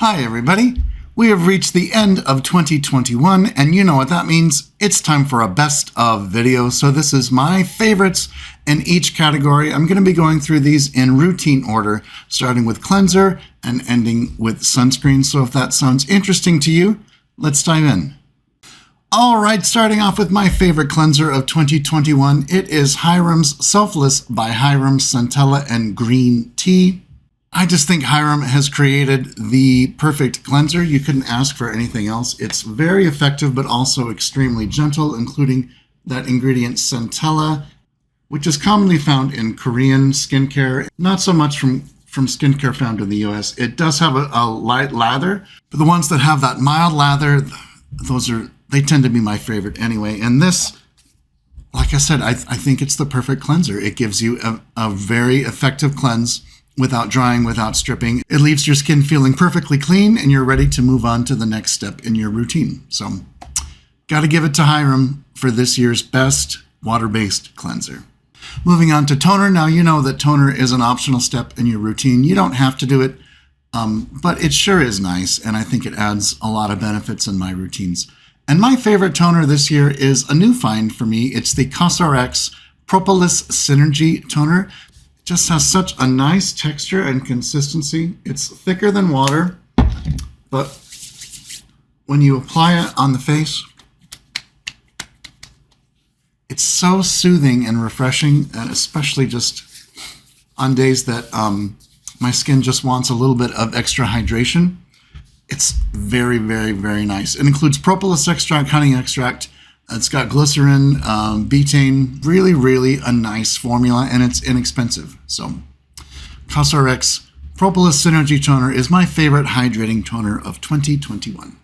Hi everybody! We have reached the end of 2021 and you know what that means. It's time for a best of video. So this is my favorites in each category. I'm going to be going through these in routine order, starting with cleanser and ending with sunscreen. So if that sounds interesting to you, let's dive in. Alright, starting off with my favorite cleanser of 2021. It is Hyram's Selfless by Hyram Centella and Green Tea. I just think Hyram has created the perfect cleanser. You couldn't ask for anything else. It's very effective, but also extremely gentle, including that ingredient Centella, which is commonly found in Korean skincare, not so much from skincare found in the US. It does have a light lather, but the ones that have that mild lather, they tend to be my favorite anyway. And this, like I said, I think it's the perfect cleanser. It gives you a very effective cleanse without drying, without stripping. It leaves your skin feeling perfectly clean and you're ready to move on to the next step in your routine. So, gotta give it to Hyram for this year's best water-based cleanser. Moving on to toner. Now you know that toner is an optional step in your routine. You don't have to do it, but it sure is nice and I think it adds a lot of benefits in my routines. And my favorite toner this year is a new find for me. It's the COSRX Propolis Synergy Toner. Just has such a nice texture and consistency. It's thicker than water, but when you apply it on the face, it's so soothing and refreshing, and especially just on days that my skin just wants a little bit of extra hydration. It's very, very, very nice. It includes propolis extract, honey extract. It's got glycerin, betaine, really, really a nice formula, and it's inexpensive. So, COSRX Propolis Synergy Toner is my favorite hydrating toner of 2021.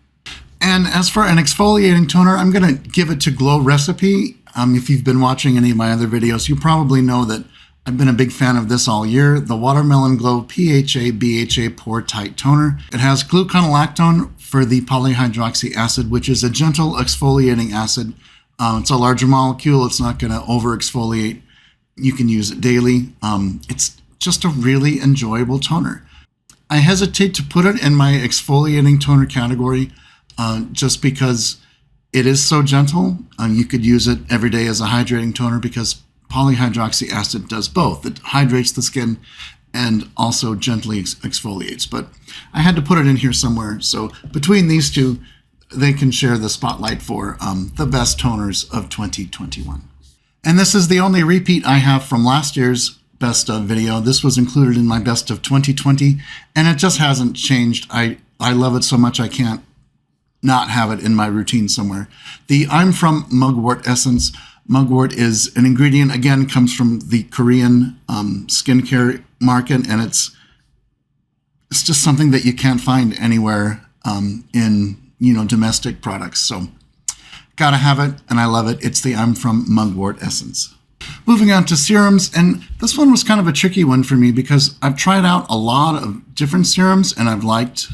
And as for an exfoliating toner, I'm going to give it to Glow Recipe. If you've been watching any of my other videos, you probably know that I've been a big fan of this all year, the Watermelon Glow PHA BHA Pore Tight Toner. It has gluconolactone for the polyhydroxy acid, which is a gentle exfoliating acid. It's a larger molecule. It's not going to over exfoliate. You can use it daily. It's just a really enjoyable toner. I hesitate to put it in my exfoliating toner category just because it is so gentle. You could use it every day as a hydrating toner because polyhydroxy acid does both. It hydrates the skin and also gently exfoliates. But I had to put it in here somewhere. So between these two, they can share the spotlight for the best toners of 2021. And this is the only repeat I have from last year's best of video. This was included in my best of 2020, and it just hasn't changed. I love it so much I can't not have it in my routine somewhere. The I'm From Mugwort Essence. Mugwort is an ingredient, again, comes from the Korean skincare market, and it's just something that you can't find anywhere in domestic products. So gotta have it, and I love it. It's the I'm From Mugwort Essence. Moving on to serums, and this one was kind of a tricky one for me because I've tried out a lot of different serums and I've liked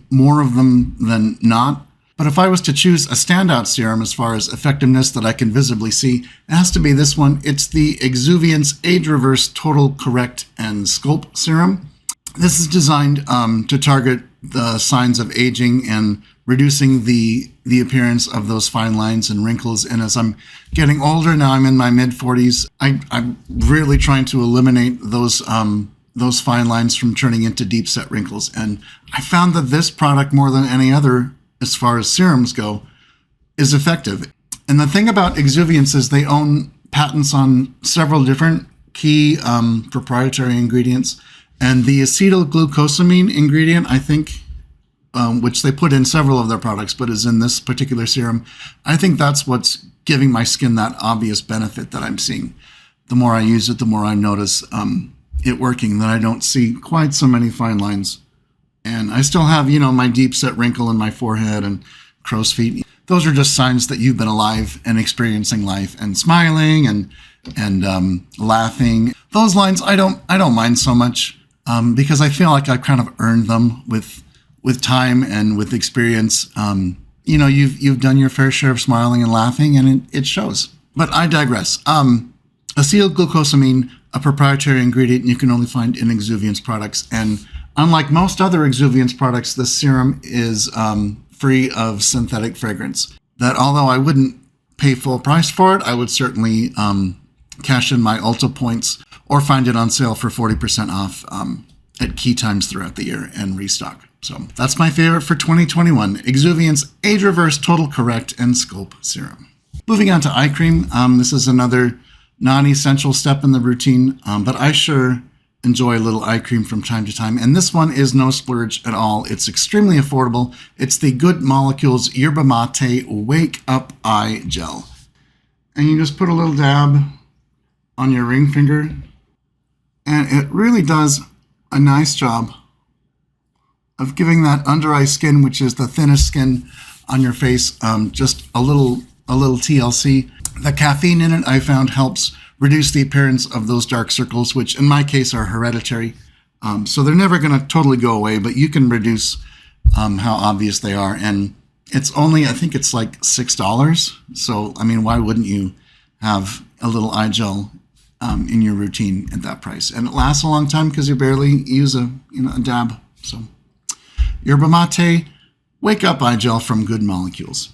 more of them than not. But if I was to choose a standout serum as far as effectiveness that I can visibly see, it has to be this one. It's the Exuviance Age Reverse Total Correct and Sculpt Serum. This is designed to target the signs of aging and reducing the appearance of those fine lines and wrinkles. And as I'm getting older, now I'm in my mid-40s, I'm really trying to eliminate those fine lines from turning into deep-set wrinkles. And I found that this product, more than any other, as far as serums go, is effective. And the thing about Exuviance is they own patents on several different key proprietary ingredients. And the acetylglucosamine ingredient, I think, which they put in several of their products, but is in this particular serum, I think that's what's giving my skin that obvious benefit that I'm seeing. The more I use it, the more I notice it working, that I don't see quite so many fine lines. And I still have, my deep set wrinkle in my forehead and crow's feet. Those are just signs that you've been alive and experiencing life and smiling and laughing. Those lines I don't mind so much because I feel like I've kind of earned them with time and with experience. You've done your fair share of smiling and laughing, and it shows. But I digress. Acetylglucosamine, a proprietary ingredient you can only find in Exuviance products, and Unlike most other Exuviance products, this serum is free of synthetic fragrance. That although I wouldn't pay full price for it, I would certainly cash in my Ulta points or find it on sale for 40% off at key times throughout the year and restock. So that's my favorite for 2021, Exuviance Age Reverse Total Correct and Scope Serum. Moving on to eye cream. This is another non-essential step in the routine, but I sure enjoy a little eye cream from time to time. And this one is no splurge at all. It's extremely affordable. It's the Good Molecules Yerba Mate Wake Up Eye Gel. And you just put a little dab on your ring finger, and it really does a nice job of giving that under eye skin, which is the thinnest skin on your face, just a little TLC. The caffeine in it, I found, helps reduce the appearance of those dark circles, which in my case are hereditary. So they're never going to totally go away, but you can reduce how obvious they are. And it's only, I think it's like $6. So, I mean, why wouldn't you have a little eye gel in your routine at that price? And it lasts a long time because you barely use a dab. So Yerba Mate Wake Up Eye Gel from Good Molecules.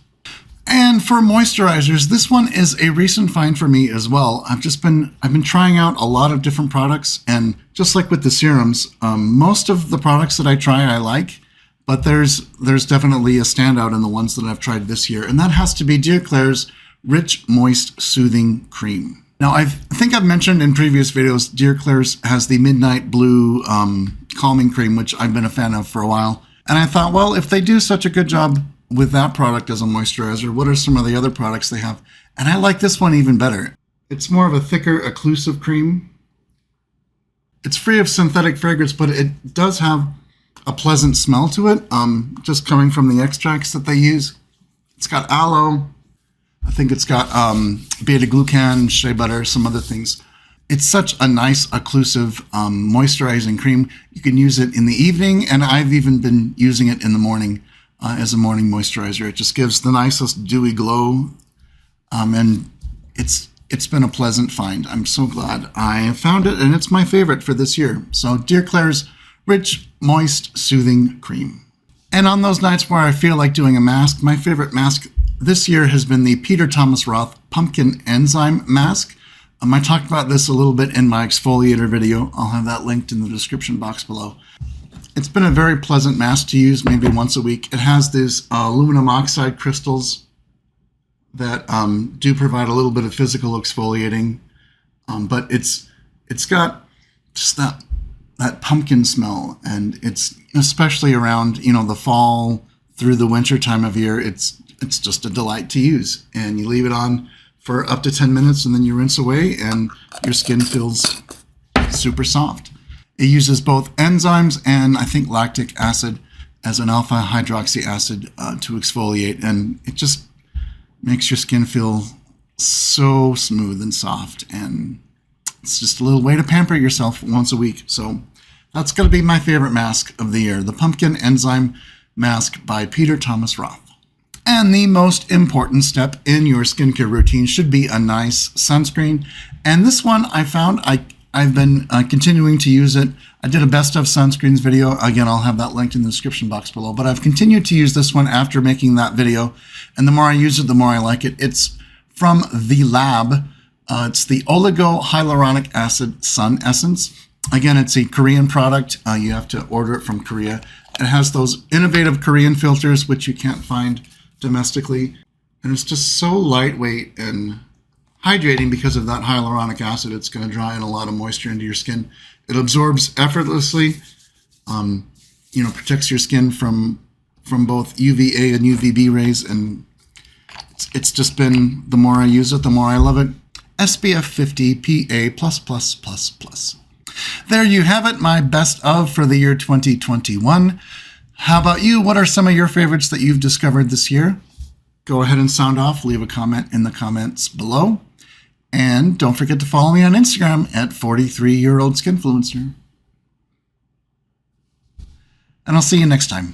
And for moisturizers, this one is a recent find for me as well. I've been trying out a lot of different products, and just like with the serums, most of the products that I try I like, but there's definitely a standout in the ones that I've tried this year, and that has to be Dear Klairs Rich Moist Soothing Cream. Now, I think I've mentioned in previous videos, Dear Klairs has the Midnight Blue Calming Cream, which I've been a fan of for a while. And I thought, well, if they do such a good job with that product as a moisturizer, what are some of the other products they have? And I like this one even better. It's more of a thicker, occlusive cream. It's free of synthetic fragrance, but it does have a pleasant smell to it, just coming from the extracts that they use. It's got aloe. I think it's got beta-glucan, shea butter, some other things. It's such a nice, occlusive, moisturizing cream. You can use it in the evening, and I've even been using it in the morning as a morning moisturizer. It just gives the nicest dewy glow, and it's been a pleasant find. I'm so glad I found it, and it's my favorite for this year. So Dear Klairs Rich Moist Soothing Cream. And on those nights where I feel like doing a mask, my favorite mask this year has been the Peter Thomas Roth Pumpkin Enzyme Mask. I talked about this a little bit in my exfoliator video. I'll have that linked in the description box below. It's been a very pleasant mask to use maybe once a week. It has these aluminum oxide crystals that do provide a little bit of physical exfoliating, but it's got just that pumpkin smell, and it's especially around the fall through the winter time of year. It's just a delight to use, and you leave it on for up to 10 minutes and then you rinse away and your skin feels super soft. It uses both enzymes and I think lactic acid as an alpha hydroxy acid to exfoliate, and it just makes your skin feel so smooth and soft, and it's just a little way to pamper yourself once a week. So that's going to be my favorite mask of the year, the Pumpkin Enzyme Mask by Peter Thomas Roth. And the most important step in your skincare routine should be a nice sunscreen. And this one I found I've been continuing to use it. I did a best of sunscreens video. Again, I'll have that linked in the description box below. But I've continued to use this one after making that video. And the more I use it, the more I like it. It's from The Lab. It's the Oligo Hyaluronic Acid Sun Essence. Again, it's a Korean product. You have to order it from Korea. It has those innovative Korean filters, which you can't find domestically, and it's just so lightweight and hydrating because of that hyaluronic acid. It's going to draw in a lot of moisture into your skin. It absorbs effortlessly, protects your skin from both UVA and UVB rays, and it's just been, the more I use it, the more I love it. SPF 50 PA++++. There you have it, my best of for the year 2021. How about you? What are some of your favorites that you've discovered this year? Go ahead and sound off. Leave a comment in the comments below. And don't forget to follow me on Instagram at 43-year-old Skinfluencer. And I'll see you next time.